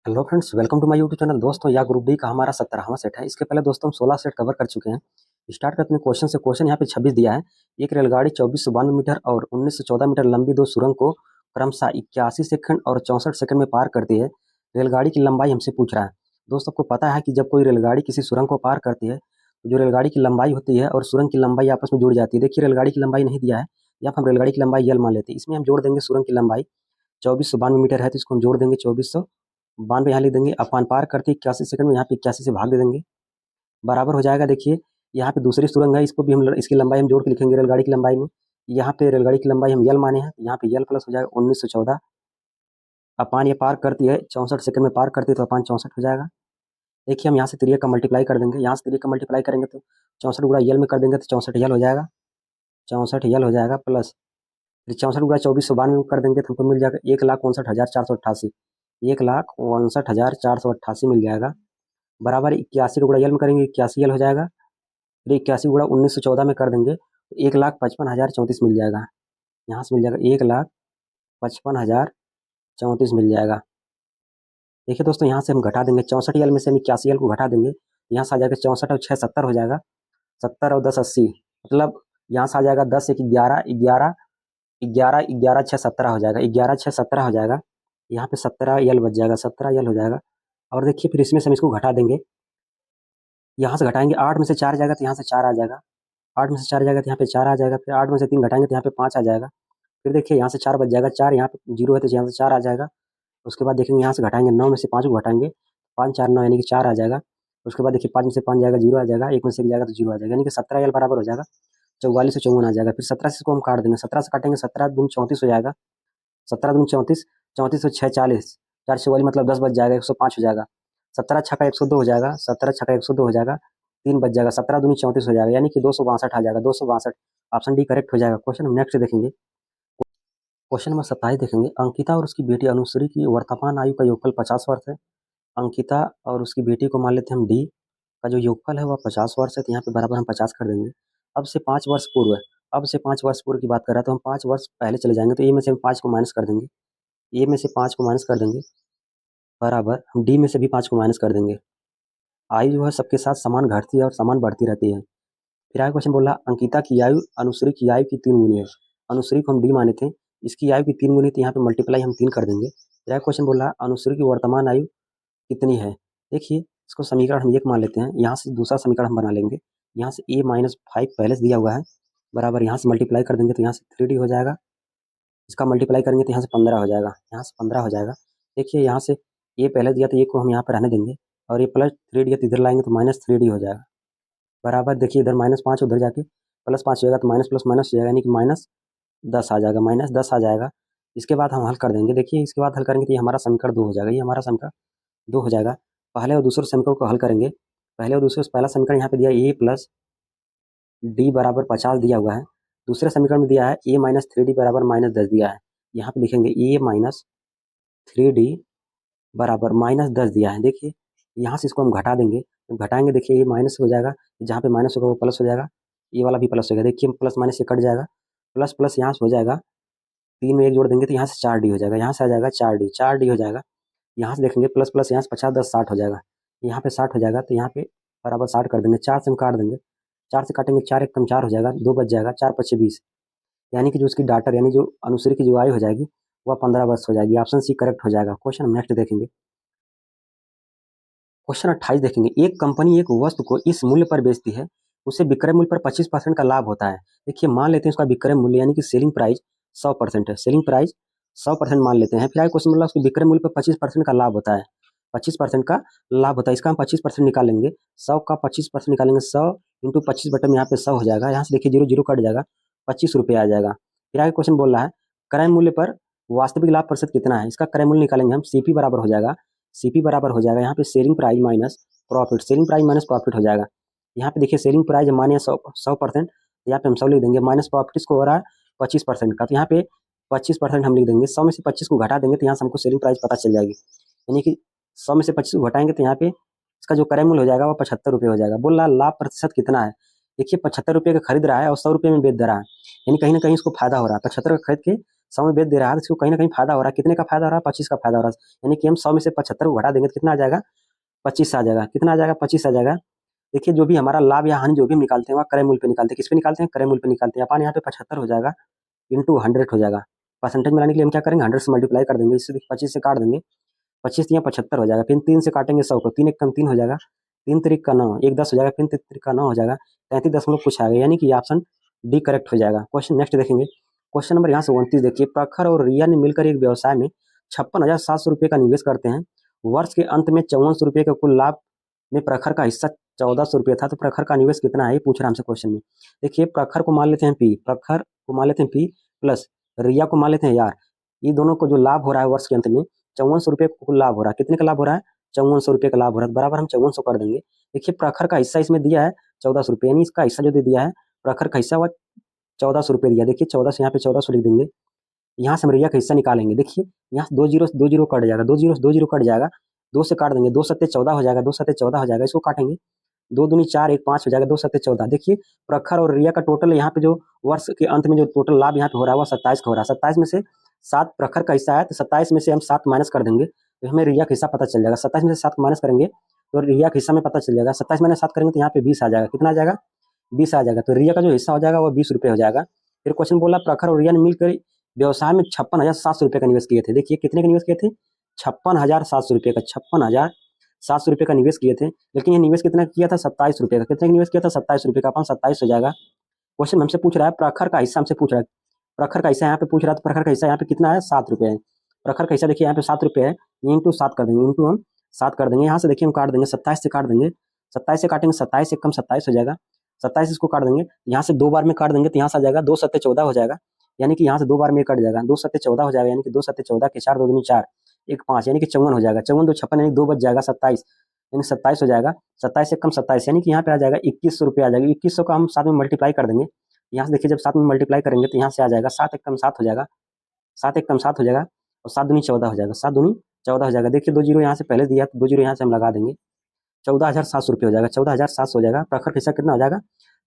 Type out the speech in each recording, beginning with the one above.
Hello friends, welcome to my YouTube channel. दोस्तों, यह group D का हमारा 17वां सेट है। इसके पहले दोस्तों हम 16 सेट कवर कर चुके हैं। स्टार्ट करते हैं क्वेश्चन से। क्वेश्चन यहाँ पे 26 दिया है। एक रेलगाड़ी 2492 मीटर और 1914 मीटर लंबी दो सुरंग को क्रमशः 81 सेकंड और 64 सेकंड में पार करती है। रेलगाड़ी की लंबाई हमसे पूछ रहा है। दोस्तों, आपको पता है कि जब कोई रेलगाड़ी किसी सुरंग को पार करती है तो जो रेलगाड़ी की लंबाई होती है और सुरंग की लंबाई आपस में जुड़ जाती है। देखिए, रेलगाड़ी की लंबाई नहीं दिया है, या हम रेलगाड़ी की लंबाई यल मान लेते हैं। इसमें हम जोड़ देंगे सुरंग की लंबाई 2492 मीटर है, तो इसको हम जोड़ देंगे 2492 यहाँ लिख देंगे। अपान पार करते 81 सेकंड में यहाँ पे 81 से भाग दे देंगे, बराबर हो जाएगा। देखिए, यहाँ पे दूसरी सुरंग है, इसको भी हम इसकी लंबाई हम जोड़ के लिखेंगे रेलगाड़ी की लंबाई में। यहाँ पे रेलगाड़ी की लंबाई हम यल माने हैं, यहाँ पे यल प्लस हो जाएगा 1914। अपान ये पार करती है 64 सेकंड में पार करती है, तो अपान 64 हो जाएगा। देखिए, हम यहाँ से तिरिया का मल्टीप्लाई कर देंगे, यहाँ से तिरिया का मल्टीप्लाई करेंगे तो 64 गुणा यल में कर देंगे तो 64 यल हो जाएगा। 64 यल हो जाएगा, प्लस फिर 64 गुणा 2492 में कर देंगे तो हमको मिल जाएगा 1,59,488। 1,59,488 मिल जाएगा, बराबर 81 को गुणा यल में करेंगे 81 यल हो जाएगा। फिर 81 गुणा 1914 में कर देंगे तो 1,55,034 मिल जाएगा। यहाँ से मिल जाएगा 1,55,034 मिल जाएगा। देखिए दोस्तों, यहाँ से हम घटा देंगे 64 यल में से हम 81 यल को घटा देंगे, यहाँ से आ जाएगा 64 और 6 70 हो जाएगा। 70 और 10 80, मतलब यहाँ से आ जाएगा 10 1 11 11 11 11 6 17 हो जाएगा। 11 6 17 हो जाएगा। यहाँ पे 17 यल बच जाएगा, 17 यल हो जाएगा। और देखिए, फिर इसमें से हम इसको घटा देंगे, यहाँ से घटाएंगे 8 में से 4 जाएगा तो यहाँ से 4 आ जाएगा। 8 में से 4 जाएगा तो यहाँ पे 4 आ जाएगा। फिर 8 में से 3 घटाएंगे तो यहाँ पे 5 आ जाएगा। फिर देखिए, यहाँ से 4 बच जाएगा, 4 यहाँ पे 0 है तो यहाँ से 4 आ जाएगा। उसके बाद देखेंगे, यहाँ से घटाएंगे 9 में से 5 को घटाएंगे, 5 4 9 यानी कि 4 आ जाएगा। उसके बाद देखिए, 5 में से 5 जाएगा 0 आ जाएगा, 1 में से 1 जाएगा तो 0 आ जाएगा, यानी कि 17 यल बराबर हो जाएगा 44 से 54 आ जाएगा। फिर 17 से इसको हम काट देंगे, 17 से काटेंगे 17 दूनी 34 हो जाएगा। 17 दूनी 34, 34 से 6 40, 4 44 मतलब 10 बच जाएगा, 105 हो जाएगा। 17 छक्का 102 हो जाएगा, 17 छक्का 102 हो जाएगा, 3 बच जाएगा। 17 दूनी 34 हो जाएगा, यानी कि 262 आ जाएगा। 262, ऑप्शन डी करेक्ट हो जाएगा। क्वेश्चन हम नेक्स्ट देखेंगे। क्वेश्चन नंबर 27 देखेंगे। अंकिता और उसकी बेटी अनुश्री की वर्तमान आयु का योगफल 50 वर्ष है। अंकिता और उसकी बेटी को मान लेते हैं हम डी, का जो योगफल है वह 50 वर्ष है, तो यहाँ पे बराबर हम 50 कर देंगे। अब से 5 वर्ष पूर्व है, अब से 5 वर्ष पूर्व की बात कर रहा है, तो हम 5 वर्ष पहले चले जाएंगे, तो ए में से हम 5 को माइनस कर देंगे, ए में से 5 को माइनस कर देंगे, बराबर हम डी में से भी 5 को माइनस कर देंगे। आयु जो है सबके साथ समान घटती है और समान बढ़ती रहती है। फिर आगे क्वेश्चन बोला, अंकिता की आयु अनुश्री की आयु की 3 गुनी है। अनुश्री को हम डी माने थे, इसकी आयु की 3 गुनी, तो यहाँ पे मल्टीप्लाई हम 3 कर देंगे। फिर आगे क्वेश्चन बोला, अनुश्री की वर्तमान आयु कितनी है। देखिए, इसको समीकरण हम 1 मान लेते हैं, यहाँ से दूसरा समीकरण हम बना लेंगे। यहाँ से a-5 पहले से दिया हुआ है, बराबर यहाँ से मल्टीप्लाई कर देंगे तो यहाँ से 3d हो जाएगा। इसका मल्टीप्लाई करेंगे तो यहाँ से 15 हो जाएगा, यहाँ से 15 हो जाएगा। देखिए, यहाँ से ए पहले दिया तो ए को हम यहाँ पर रहने देंगे, और ये प्लस 3d तो इधर लाएंगे तो माइनस 3d हो जाएगा, बराबर। देखिए, इधर -5 उधर जाके +5 हो जाएगा, तो माइनस प्लस माइनस हो जाएगा, यानी कि -10 आ जाएगा, -10 आ जाएगा। इसके बाद हम हल कर देंगे। देखिए, इसके बाद हल करेंगे तो ये हमारा समीकरण 2 हो जाएगा, ये हमारा समीकरण 2 हो जाएगा। पहले और दूसरे समीकरण को हल करेंगे। पहले और दूसरे पहला समीकरण यहाँ पे दिया ए प्लस डी बराबर 50 दिया हुआ है। दूसरे समीकरण में दिया है ए माइनस 3d बराबर -10 दिया है। यहाँ पे लिखेंगे ए माइनस 3d बराबर -10 दिया है। देखिए, यहाँ से इसको हम घटा देंगे, तो घटाएंगे देखिए ये माइनस हो जाएगा, जहाँ पे माइनस होगा वो प्लस हो जाएगा, ये वाला भी प्लस हो जाएगा। देखिए, प्लस माइनस से कट जाएगा, प्लस प्लस यहाँ से हो जाएगा, 3 में 1 जोड़ देंगे तो यहाँ से 4d हो जाएगा, यहाँ से आ जाएगा 4d हो जाएगा। यहाँ से देखेंगे प्लस प्लस यहाँ से 50 10 60 हो जाएगा, यहाँ पे 60 हो जाएगा, तो यहाँ पे बराबर 60 कर देंगे। 4 से हम काट देंगे, 4 से काटेंगे 4 एकम 4 हो जाएगा, 2 बच जाएगा, 4 5 20, यानी कि जो उसकी डाटर यानी जो अनुश्री की जो आयु हो जाएगी वह 15 वर्ष हो जाएगी। ऑप्शन सी करेक्ट हो जाएगा। क्वेश्चन हम नेक्स्ट देखेंगे। क्वेश्चन 28 देखेंगे। एक कंपनी एक वस्तु को इस मूल्य पर बेचती है, उसे विक्रय मूल्य पर 25% का लाभ होता है। देखिए, मान लेते हैं उसका विक्रय मूल्य यानी कि सेलिंग प्राइस 100% है, सेलिंग प्राइस 100% मान लेते हैं। फिर आगे क्वेश्चन बोला उसके विक्रय मूल्य पर 25% का लाभ होता है, 25% का लाभ होता है। इसका हम 25% निकालेंगे, 100 का 25% निकालेंगे, 100 इंटू 25 बटे यहाँ पे 100 हो जाएगा। यहाँ से देखिए 0 0 कट जाएगा, 25 रुपये आ जाएगा। फिर आगे क्वेश्चन बोल रहा है क्रय मूल्य पर वास्तविक लाभ प्रतिशत कितना है। इसका क्रय मूल्य निकालेंगे हम, सीपी बराबर हो जाएगा, सीपी बराबर हो जाएगा यहाँ पे selling price minus profit, selling price minus profit हो जाएगा। यहाँ पे देखिए सेलिंग प्राइस मानिए 100%, यहाँ पे हम 100 लिख देंगे, माइनस प्रॉफिट इसको हो रहा है 25% का, तो यहाँ पे 25% हम लिख देंगे। 100 में से 25 को घटा देंगे तो यहाँ से हमको सेलिंग प्राइस पता चल जाएगी, यानी कि 100 में से 25 को घटाएंगे तो यहाँ पे इसका जो क्रय मूल्य हो जाएगा वो 75 रुपये हो जाएगा। बोल रहा लाभ प्रतिशत कितना है। देखिए, 75 रुपये का खरीद रहा है और 100 रुपये में बेच दे रहा है, यानी कहीं ना कहीं इसको फायदा हो रहा है। 75 का खरीद के 100 में बेच दे रहा है तो इसको कहीं ना कहीं फायदा हो रहा है। कितने का फायदा हो रहा है? 25 का फायदा हो रहा है। यानी कि हम 100 में से 75 को घटा देंगे तो कितना आ जाएगा? 25 आ जाएगा। कितना आ जाएगा? 25 आ जाएगा। देखिए जो भी हमारा लाभ या हानि जो भी हम निकालते हैं वह क्रय मूल्य पे निकालते हैं। किस पे निकालते हैं? क्रय मूल्य पे निकालते हैं। अपन यहाँ पे 75 हो जाएगा इंटू 100 हो जाएगा। परसेंटेज में लाने के लिए हम क्या करेंगे? 100 से मल्टीप्लाई कर देंगे। इससे 25 से काट देंगे, 25 या 75 हो जाएगा। फिर 3 से काटेंगे 100 को, 3 एक कम 3 हो जाएगा, 3 त्रिक का 9, 1 10 हो जाएगा, फिर 3 त्रिक का 9 हो जाएगा, 33 कुछ आएगा। यानी कि ऑप्शन डी करेक्ट हो जाएगा। क्वेश्चन नेक्स्ट देखेंगे। क्वेश्चन नंबर यहाँ से 29 देखिए। प्रखर और रिया ने मिलकर एक व्यवसाय में 56,700 रुपये का निवेश करते हैं। वर्ष के अंत में 5400 रुपये का कुल लाभ में प्रखर का हिस्सा 1400 रुपये था। तो प्रखर का निवेश कितना है ये पूछ रहा है हमसे क्वेश्चन में। देखिए प्रखर को मान लेते हैं पी, प्रखर को मान लेते हैं पी प्लस रिया को मान लेते हैं यार। ये दोनों को जो लाभ हो रहा है वर्ष के अंत में 5400 रुपये को लाभ हो रहा है। कितने का लाभ हो रहा है? 5400 रुपये का लाभ हो रहा है। बराबर हम 5400 कर देंगे। देखिए प्रखर का हिस्सा इसमें दिया है 1400 रुपये, यानी इसका हिस्सा जो दे दिया है प्रखर का हिस्सा वह 1400 रुपये दिया। देखिए 1400 यहाँ पे 1400 लिख देंगे। यहाँ से हम रिया का हिस्सा निकालेंगे। देखिए यहाँ से 2 जीरो कट जाएगा, 2 जीरो कट जाएगा, 2 से काट देंगे, 2 सत्ते 14 हो जाएगा, 2 सत्ते 14 हो जाएगा। इसको काटेंगे, 2 दूनी 4 1 5 हो जाएगा, 2 सत्ते 14। देखिए प्रखर और रिया का टोटल यहाँ पे जो वर्ष के अंत में जो टोटल लाभ यहाँ पे हो रहा है वह 27 का हो रहा है। 27 में से 7 प्रखर का हिस्सा है तो 27 में से हम 7 माइनस कर देंगे तो हमें रिया का हिस्सा पता चल जाएगा। 27 में से 7 माइनस करेंगे तो रिया का हिस्सा में पता चल जाएगा। 27 माइनस 7 करेंगे तो यहाँ पे 20 आ जाएगा। कितना आ जाएगा? 20 आ जाएगा। तो रिया का जो हिस्सा हो जाएगा वो 20 रुपये हो जाएगा। फिर क्वेश्चन बोला प्रखर और रिया ने मिलकर व्यवसाय में 56,700 रुपये का निवेश किए थे। देखिए कितने का निवेश किए थे? 56,700 रुपये का, 56,700 रुपये का निवेश किए थे। लेकिन ये निवेश कितना किया था? 27 रुपये का। कितने का निवेश किया था? 27 रुपये का। अपन 27 हो जाएगा। क्वेश्चन हमसे पूछ रहा है प्रखर का हिस्सा, हमसे पूछ रहा है प्रखर का हिस्सा यहाँ पे पूछ रहा है। तो प्रखर का हिस्सा यहाँ पे कितना है? 7 रुपये है। प्रखर का हिस्सा देखिए यहाँ पे 7 रुपये है, इंटू 7 कर देंगे, इंटू हम 7 कर देंगे। यहाँ से देखिए हम काट देंगे, 27 से काट देंगे, 27 से काटेंगे, 27 से कम 27 हो जाएगा, 27 इसको काट देंगे। यहाँ से 2 बार में काट देंगे तो यहाँ से आ जाएगा 2 सत्ते 14 हो जाएगा। यानी कि यहाँ से 2 बार में कट जाएगा, 2 सत्ते 14 हो जाएगा। यानी कि 2 सत्ते 14 के 4 2 दूनी 4 1 5 यानी कि 54 हो जाएगा। 54 2 56 यानी 2 बच जाएगा 27, यानी 27 हो जाएगा। 27 से कम 27 यानी कि यहाँ पे आ जाएगा 2100 रुपये आ जाएगा। 2100 का हम 7 में मल्टीप्लाई कर देंगे। यहाँ से देखिए जब 7 में मल्टीप्लाई करेंगे तो यहाँ से आ जाएगा 7 एक कम 7 हो जाएगा, 7 एक कम 7 हो जाएगा और 7 दूनी 14 हो जाएगा, 7 दूनी 14 हो जाएगा। देखिए 2 जीरो यहाँ से पहले दिया तो 2 जीरो यहाँ से हम लगा देंगे, 14,700 रुपये हो जाएगा, 14,700 हो जाएगा। प्रखर का हिस्सा कितना हो जाएगा?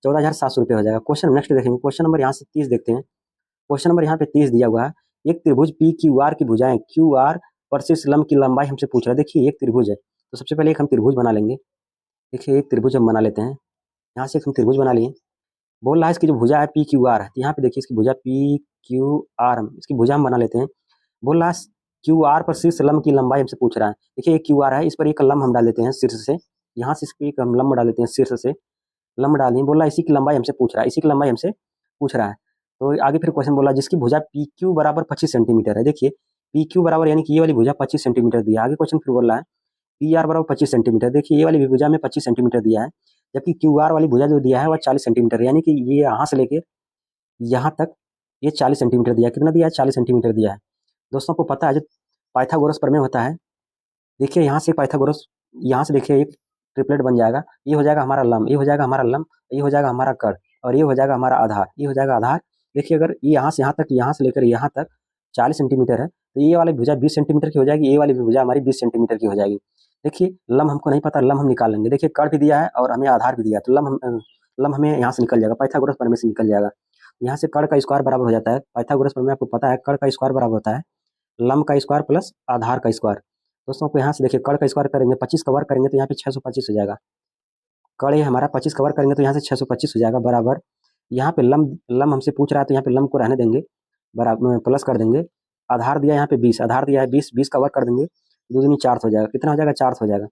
14,700 रुपये हो जाएगा। क्वेश्चन नेक्स्ट देखेंगे। क्वेश्चन नंबर यहाँ से 30 देखते हैं। क्वेश्चन नंबर यहाँ पे 30 दिया हुआ है। एक त्रिभुज पी क्यू आर की भुजाएं क्यू आर पर शीर्ष लंब की लंबाई हमसे पूछ रहा है। देखिए एक त्रिभुज है तो सबसे पहले एक हम त्रिभुज बना लेंगे। देखिए एक त्रिभुज हम बना लेते हैं। यहाँ से एक हम त्रिभुज बना लिए। बोल रहा है इसकी जो भुजा है पी क्यू आर है, तो यहाँ पे देखिए इसकी भुजा पी क्यू आर, इसकी भुजा हम बना लेते हैं। बोल रहा है क्यू आर पर शीर्ष लंब की लंबाई हमसे पूछ रहा है। देखिए एक क्यू आर है, इस पर एक लंब हम डाल देते हैं शीर्ष से, यहाँ से इसकी एक हम लंब डाल देते हैं शीर्ष से, लंब डाल दें। बोला इसी की लंबाई हमसे पूछ रहा है, इसी की लंबाई हमसे पूछ रहा है। तो आगे फिर क्वेश्चन बोला जिसकी भुजा पी क्यू बराबर 25 सेंटीमीटर है। देखिए पी क्यू बराबर यानी कि ये वाली भुजा 25 सेंटीमीटर दिया। आगे क्वेश्चन फिर बोल रहा है पी आर बराबर 25 सेंटीमीटर। देखिए ये वाली भी भुजा में 25 सेंटीमीटर दिया है, जबकि क्यू आर वाली भुजा जो दिया है वह 40 सेंटीमीटर, यानी कि ये यहाँ से लेकर यहाँ तक ये 40 सेंटीमीटर दिया है। कितना दिया है? 40 सेंटीमीटर दिया है। दोस्तों को पता है जो पाइथागोरस प्रमेय होता है, देखिए यहाँ से पाइथागोरस, यहाँ से देखिए एक ट्रिपलेट बन जाएगा। ये हो जाएगा हमारा लंब, ये हो जाएगा हमारा लंब, ये हो जाएगा हमारा कड़ और ये हो जाएगा हमारा आधार, ये हो जाएगा आधार। देखिए अगर ये यहाँ से यहाँ तक, यहाँ से लेकर यहाँ तक 40 सेंटीमीटर है तो ये वाली भुजा 20 सेंटीमीटर की हो जाएगी, ये वाली भुजा हमारी 20 सेंटीमीटर की हो जाएगी। देखिए लंब हमको नहीं पता, लंब हम निकाल लेंगे। देखिए कड़ भी दिया है और हमें आधार भी दिया है, तो लंब हमें यहाँ से निकल जाएगा, पाइथागोरस प्रमेय से निकल जाएगा। यहाँ से कड़ का स्क्वायर बराबर हो जाता है, पाइथागोरस प्रमेय आपको पता है, कड़ का स्क्वायर बराबर होता है लंब का स्क्वायर प्लस आधार का स्क्वायर। दोस्तों को यहाँ से देखिए कड़ का स्क्वायर करेंगे, 25 का वर्ग करेंगे तो यहाँ पे 625 हो जाएगा। कड़ ये हमारा 25 का वर्ग करेंगे तो यहाँ से 625 हो जाएगा बराबर। यहाँ पे लंब हमसे पूछ रहा है तो यहाँ पे लंब को रहने देंगे, बराबर प्लस कर देंगे। आधार दिया यहाँ पे 20, आधार दिया है 20, 20 का वर्ग कर देंगे, 2 दूनी 400 हो जाएगा। कितना हो जाएगा? 400 हो जाएगा।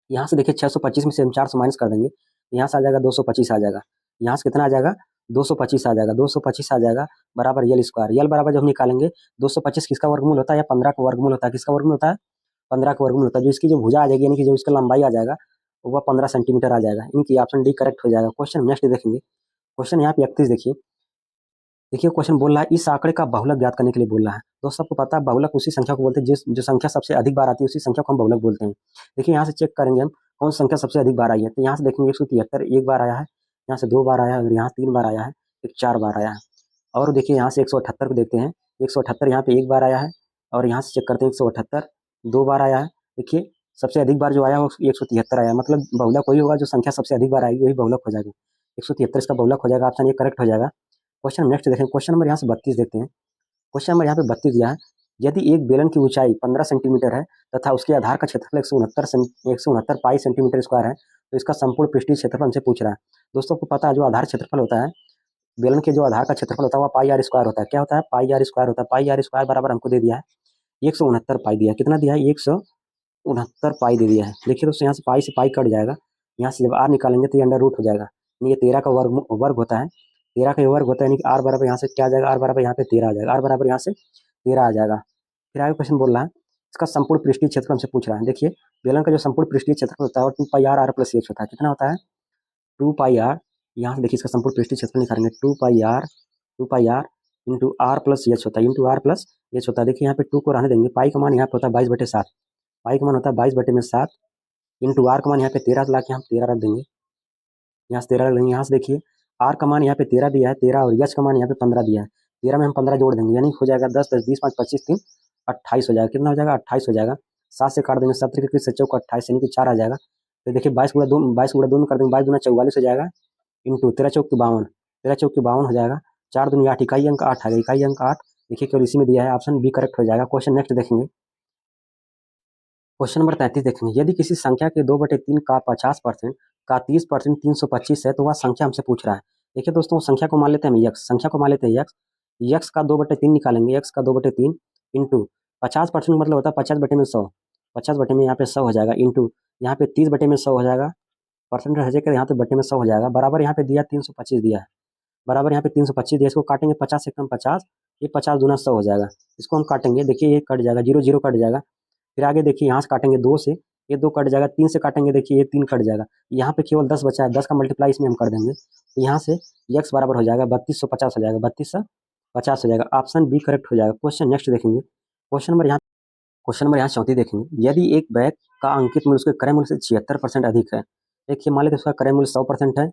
यहाँ से देखिए 625 में से हम 400 माइनस कर देंगे, यहाँ से आ जाएगा 225 आ जाएगा। यहाँ से कितना आ जाएगा? 225 आ जाएगा, 225 आ जाएगा बराबर यल स्क्वायर। यल बराबर जब हम निकालेंगे 225 किसका वर्गमूल होता है? या 15 का वर्गमूल होता है। किसका वर्गमूल होता है? 15 का वर्गमूल होता है। जो इसकी जो भुजा आ जाएगी यानी कि जो इसका लंबाई आ जाएगा वह 15 सेंटीमीटर आ जाएगा। इनकी ऑप्शन डी करेक्ट हो जाएगा। क्वेश्चन नेक्स्ट देखेंगे। क्वेश्चन यहाँ पे 31 देखिए। देखिए क्वेश्चन बोल रहा है इस आंकड़े का बहुलक ज्ञात करने के लिए बोल रहा है। दोस्तों आपको पता है बहुलक उसी संख्या को बोलते हैं जो संख्या सबसे अधिक बार आती है, उसी संख्या को हम बहुलक बोलते हैं। देखिए यहाँ से चेक करेंगे हम कौन सी संख्या सबसे अधिक बार आई है। तो यहाँ से देखेंगे 173 एक बार आया है, यहाँ से 2 बार आया है और यहाँ 3 बार आया है, एक 4 बार आया है। और देखिए यहाँ से 178 को देखते हैं, 178 यहाँ पे 1 बार आया है और यहाँ से चेक करते हैं 178 2 बार आया है। देखिए सबसे अधिक बार जो आया वो 173 आया, मतलब बहुलक वही होगा जो संख्या सबसे अधिक बार आएगी वही बहुलक हो जाएगी। 173 इसका बहुलक हो जाएगा, ऑप्शन ये करेक्ट हो जाएगा। क्वेश्चन नेक्स्ट देखें। क्वेश्चन नंबर यहाँ से 32 देखते हैं। क्वेश्चन नंबर यहाँ पे 32 दिया है, यदि एक बेलन की ऊंचाई 15 सेंटीमीटर है तथा उसके आधार का क्षेत्रफल 169 पाई सेंटीमीटर स्क्वायर है, तो इसका संपूर्ण पृष्ठीय क्षेत्रफल हमसे पूछ रहा है। दोस्तों को पता है जो आधार क्षेत्रफल होता है, बेलन के जो आधार का क्षेत्रफल होता है वह पाई आर स्क्वायर होता है। क्या होता है? पाई आर स्क्वायर होता है। पाई आर स्क्वायर बराबर हमको दे दिया है 169 पाई दिया है। कितना दिया है? 169 पाई दे दिया है। देखिए दोस्तों यहाँ से पाई कट जाएगा, यहाँ से जब आर निकालेंगे तो ये अंडर रूट हो जाएगा, यानी ये 13 का वर्ग होता है, 13 का वर्ग होता है, यानी कि आर बराबर यहाँ से क्या आ जाएगा? आर बराबर यहाँ पे 13 आ जाएगा, आर बराबर यहाँ से 13 आ जाएगा। फिर आगे क्वेश्चन बोल रहा है इसका संपूर्ण पृष्ठीय क्षेत्रफल हमसे पूछ रहा है। देखिए बेलन का जो संपूर्ण पृष्ठीय क्षेत्रफल होता है वो 2 पाई आर प्लस एच होता है। कितना होता है? 2 पाई आर। यहाँ से देखिए इसका संपूर्ण पृष्ठीय क्षेत्रफल निकालेंगे, 2 pi r into r plus h होता है, इंटू आर प्लस एच होता है। देखिए यहाँ पे 2 को रहने देंगे, पाई का मान यहाँ पे होता है 22/7, पाई का मान होता है 22/7 इंटू आर का मान यहाँ पे 13 ला के हम 13 रख देंगे, यहाँ से 13 रख देंगे। यहाँ से देखिए आर का मान यहाँ पे 13 दिया है, 13 और एच का मान यहाँ पे 15 दिया है, 13 में हम 15 जोड़ देंगे, यानी हो जाएगा 10 10 20 5 25 3 28 हो जाएगा। कितना हो जाएगा? 28 हो जाएगा। 7 से काट देंगे, 17 के 21 से 28 यानी कि 4 आ जाएगा। तो देखिए 22 में कर देंगे, 22 दूना 44 हो जाएगा, इंटू 13 चौक 52, 13 चौक 52 हो जाएगा, 4 दूनी 8, इकाई अंक 8 आ गया, इकाई अंक 8। देखिए केवल इसी में दिया है, ऑप्शन बी करेक्ट हो जाएगा। क्वेश्चन नेक्स्ट देखेंगे, क्वेश्चन नंबर 33 देखेंगे, यदि किसी संख्या के 2/3 का 50% का 30% 325 है तो वह संख्या हमसे पूछ रहा है। देखिए दोस्तों संख्या को मान लेते हैं हम यक्स, संख्या को मान लेते हैं यक्स, यक्स का 2/3 निकालेंगे, यक्स का 2/3 इंटू 50% मतलब होता है 50 बटे में 100, 50 बटे में यहाँ पे 100 हो जाएगा, इंटू यहाँ पे 30 बटे में 100 हो जाएगा, परसेंट रह जाएगा यहाँ पे बटे में 100 हो जाएगा, बराबर यहाँ पे दिया 325 दिया है, बराबर यहाँ पे 325 दिया, इसको काटेंगे 50 से कम 50, ये 50 दूना 100 हो जाएगा, इसको हम काटेंगे, देखिए ये कट जाएगा, 0 0 कट जाएगा। फिर आगे देखिए यहाँ से काटेंगे 2 से, ये 2 कट जाएगा, 3 से काटेंगे, देखिए ये 3 कट जाएगा, यहाँ पे केवल 10 बचा है, 10 का मल्टीप्लाई इसमें हम कर देंगे, तो यहाँ से x बराबर हो जाएगा 3250 हो जाएगा, 3250 हो जाएगा, ऑप्शन बी करेक्ट हो जाएगा। क्वेश्चन नेक्स्ट देखेंगे, क्वेश्चन नंबर यहाँ 34 देखेंगे, यदि एक बैग का अंकित मूल्य उसके क्रय मूल्य से 76% अधिक है। देखिए मान लेते उसका क्रय मूल्य 100% है,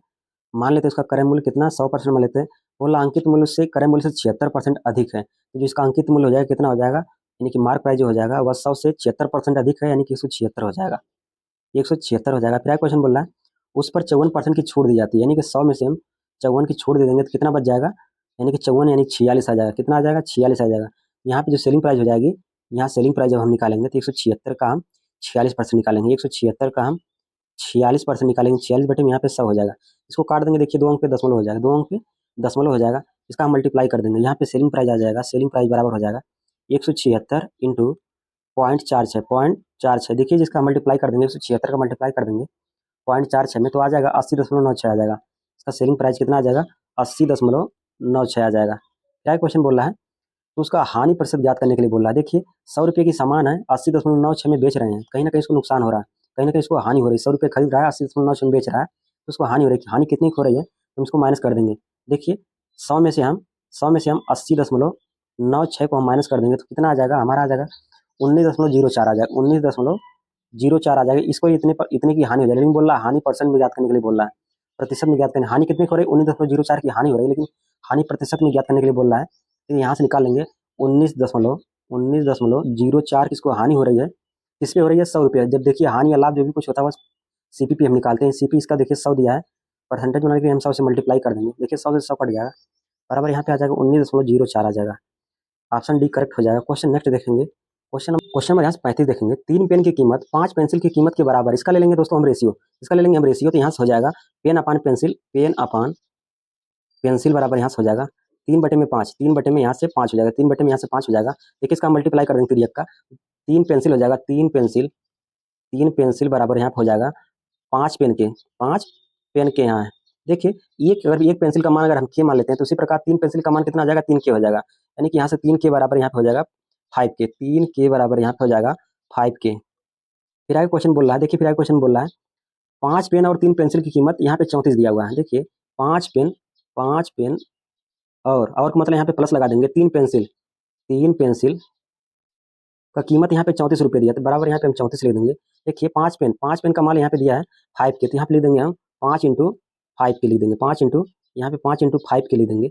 मान लेते उसका क्रय मूल्य कितना 100% मान लेते हैं, बोला अंकित मूल्य से क्रय मूल्य से 76% अधिक है, तो जो इसका अंकित मूल्य हो जाएगा कितना हो जाएगा, यानी कि मार्क प्राइस जो हो जाएगा वह 100 से 76% अधिक है, यानी कि 176 हो जाएगा, 176 हो जाएगा। फिर क्वेश्चन बोल रहा है उस पर 54% की छूट दी जाती है, यानी कि 100 में से हम 54 की छूट दे देंगे तो कितना बच जाएगा, यानी कि 54 यानी 46 आ जाएगा, कितना आ जाएगा? 46 आ जाएगा। यहाँ पे जो सेलिंग प्राइस हो जाएगी, यहाँ सेलिंग प्राइस जब हम निकालेंगे तो 176 का हम 46% निकालेंगे, 176 का हम 46% निकालेंगे, 46 बटे में यहाँ पे 100 हो जाएगा, इसको काट देंगे, देखिए 2 अंक पे दशमलव हो जाएगा, 2 अंक पे दशमलव हो जाएगा, इसका हम मल्टीप्लाई कर देंगे, यहाँ पे सेलिंग प्राइस आ जाएगा, सेलिंग प्राइस बराबर हो जाएगा 176 इंटू 0.46, देखिए जिसका मल्टीप्लाई कर देंगे 176 का मल्टीप्लाई कर देंगे 0.46 में तो आ जाएगा 80.96 आ जाएगा, इसका सेलिंग प्राइस कितना आ जाएगा? 80.96 आ जाएगा। क्या क्वेश्चन बोल रहा है? तो उसका हानि प्रतिशत ज्ञात करने के लिए बोल रहा है। देखिए 100 रुपये की सामान है, 80.96 में बेच रहे हैं, कहीं ना कहीं इसको नुकसान हो रहा है, कहीं ना कहीं इसको हानि हो रही है, 100 रुपये खरीद रहा है, 80.96 में बेच रहा है, तो उसको हानि हो रही है, हानि कितनी हो रही है तो इसको माइनस कर देंगे। देखिए 100 में से हम 80.96 को हम माइनस कर देंगे तो कितना आ जाएगा? हमारा आ जाएगा 19.04 आ जाएगा, 19.04 आ जाएगा, इसको इतने की हानि हो जाएगी, लेकिन बोल रहा है हानि परसेंट में ज्ञात करने के लिए बोल रहा है, प्रतिशत में ज्ञात करने, हानि कितनी हो रही है? 19.04 की हानि हो रही है, लेकिन हानि प्रतिशत में ज्ञात करने के लिए बोल रहा है, तो यहाँ से निकाल लेंगे 19.04 किसको हानि हो रही है, किस पे हो रही है? 100 रुपये। जब देखिए हानि या लाभ जो भी कुछ होता है बस सीपीपी हम निकालते हैं, सीपी इसका देखिए 100 दिया है, परसेंटेज बनाने के लिए हम 100 से मल्टीप्लाई कर देंगे, देखिए 100 से 100 कट जाएगा, बराबर यहाँ पे आ जाएगा 19.04 आ जाएगा, ऑप्शन डी करेक्ट हो जाएगा। क्वेश्चन नेक्स्ट देखेंगे, क्वेश्चन नंबर यहाँ से 35 देखेंगे, 3 पेन की कीमत 5 पेंसिल की कीमत के बराबर, इसका ले लेंगे दोस्तों हम रेशियो, इसका ले लेंगे हम रेशियो, तो यहाँ से हो जाएगा पेन अपान पेंसिल बराबर यहाँ से हो जाएगा 3/5, 3 बटे में यहाँ से 5 हो जाएगा, 3 बटे में यहाँ से 5 हो जाएगा, देखिए इसका मल्टीप्लाई कर देंगे 3 का, 3 पेंसिल हो जाएगा, 3 पेंसिल बराबर यहाँ हो जाएगा 5 पेन के यहाँ है। देखिए अगर एक पेंसिल का मान अगर हम के मान लेते हैं तो उसी प्रकार 3 पेंसिल का मान कितना आ जाएगा? 3 के हो जाएगा, यानी कि यहाँ से 3 के बराबर यहाँ पे हो जाएगा 5 के, 3 के बराबर यहाँ पे हो जाएगा 5 के। फिर आगे क्वेश्चन बोल रहा है, देखिए फिर आगे क्वेश्चन बोल रहा है 5 पेन और 3 पेंसिल की कीमत यहाँ पे 34 दिया हुआ है। देखिए 5 पेन और का मतलब यहाँ पे प्लस लगा देंगे, 3 पेंसिल का कीमत यहाँ पे 34 रुपये दिया, तो बराबर यहाँ पे हम 34 लिख देंगे। देखिए 5 पेन का माल यहाँ पे दिया है 5 के, तो यहाँ पे लिख देंगे हम 5 इंटू 5 के लिख देंगे, 5 इंटू यहाँ पे 5 इंटू 5 के लिख देंगे,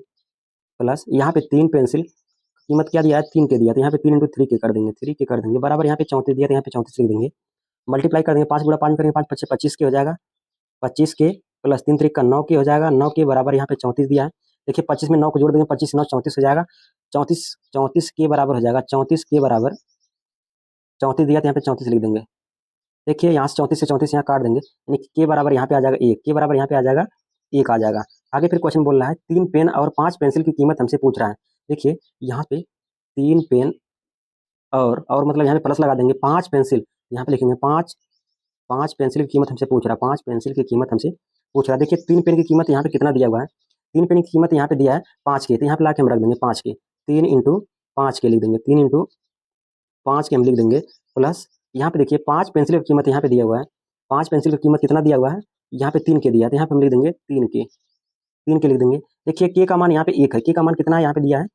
प्लस यहाँ पे 3 पेंसिल कीमत क्या दिया है? 3 के दिया, तो यहाँ पे 3 इंटू 3 के कर देंगे, 3 के कर देंगे, बराबर यहाँ पे 34 दिया, तो यहाँ पे 34 लिख देंगे, मल्टीप्लाई कर देंगे, 5 गुणा 5 करेंगे, 5 पच्चे 25 के हो जाएगा, 25 के प्लस 3 3 का 9 के हो जाएगा, 9 के बराबर यहाँ पे 34 दिया है। देखिए 25 में 9 को जोड़ देंगे, 25 9 34 हो जाएगा, 34 34 के बराबर हो जाएगा, 34 के बराबर 34 दिया तो यहाँ पे 34 लिख देंगे। देखिए यहाँ से 34 से 34 यहाँ काट देंगे, यानी के बराबर यहाँ पे आ जाएगा 1, के बराबर यहाँ पे आ जाएगा 1 आ जाएगा। आगे फिर क्वेश्चन बोल रहा है 3 पेन और 5 पेंसिल की कीमत हमसे पूछ रहा है। देखिए यहाँ पे 3 पेन और मतलब यहाँ पे प्लस लगा देंगे, 5 पेंसिल यहाँ पे लिखेंगे, 5 पेंसिल की कीमत हमसे पूछ रहा है, 5 पेंसिल की कीमत हमसे पूछ रहा है। देखिए 3 पेन की कीमत यहाँ पे कितना दिया हुआ है, 3 पेन की कीमत यहाँ पे दिया है 5 के, तो यहाँ पे ला के हम रख देंगे 5 के, 3 इंटू 5 के लिख देंगे, 3 इंटू 5 के हम लिख देंगे, प्लस यहाँ पे देखिए 5 पेंसिल की कीमत यहाँ पे दिया हुआ है, 5 पेंसिल की कीमत कितना दिया हुआ है, यहाँ पे 3 के दिया है, तो यहाँ पे हम लिख देंगे 3 के लिख देंगे। देखिए के का मान यहाँ पे 1 है, के का मान कितना है यहाँ पे दिया है,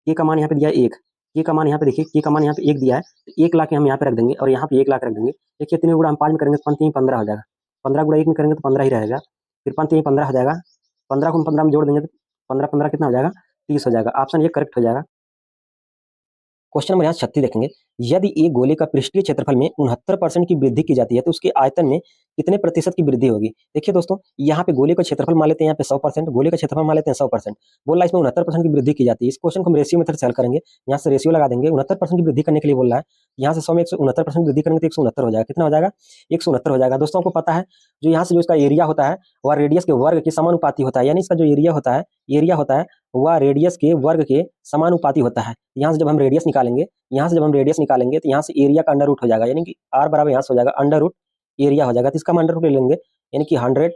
के का मान यहाँ पे दिया है 1, के का मान यहाँ पे देखिए, के का मान यहाँ पे 1 दिया है, तो 1 ला के हम यहाँ पे रख देंगे और यहाँ पे 1 ला के रख देंगे। देखिए 3 गुणा हम 5 में करेंगे तो 5 15 हो जाएगा, 15 गुणा 1 में करेंगे तो 15 ही रहेगा, फिर 5 15 हो जाएगा, 15 को हम 15 में जोड़ देंगे तो 15 15 कितना हो जाएगा, 30 हो जाएगा। ऑप्शन ये करेक्ट हो जाएगा। क्वेश्चन नंबर यहाँ 36 देखेंगे, यदि एक गोले का पृष्ठीय क्षेत्रफल में 69% की वृद्धि की जाती है तो उसके आयतन में कितने प्रतिशत की वृद्धि होगी। देखिए दोस्तों यहाँ पे गोले का क्षेत्रफल मान लेते हैं, यहाँ पे 100%, गोले का क्षेत्रफल मान लेते हैं 100%, बोल रहा है इसमें 69% की वृद्धि की जाती है। इस क्वेश्चन को हम रेशियो मेथड से हल करेंगे, यहाँ से रेशियो लगा देंगे, 69% की वृद्धि करने के लिए बोल रहा है, यहाँ से 100 में 169% वृद्धि करेंगे तो 169 हो जाएगा, कितना हो जाएगा, 169 हो जाएगा। दोस्तों आपको पता है जो यहाँ से जो इसका एरिया होता है वह रेडियस के वर्ग के समानुपाती होता है, यानी इसका जो एरिया होता है वह रेडियस के वर्ग के समानुपाती होता है। यहाँ से जब हम रेडियस निकालेंगे, तो यहाँ से एरिया का अंडर रूट हो जाएगा, यानी कि r बराबर यहाँ से हो जाएगा अंडर रूट एरिया हो जाएगा, तो इसका हम अंडर रूट ले लेंगे, यानी कि 100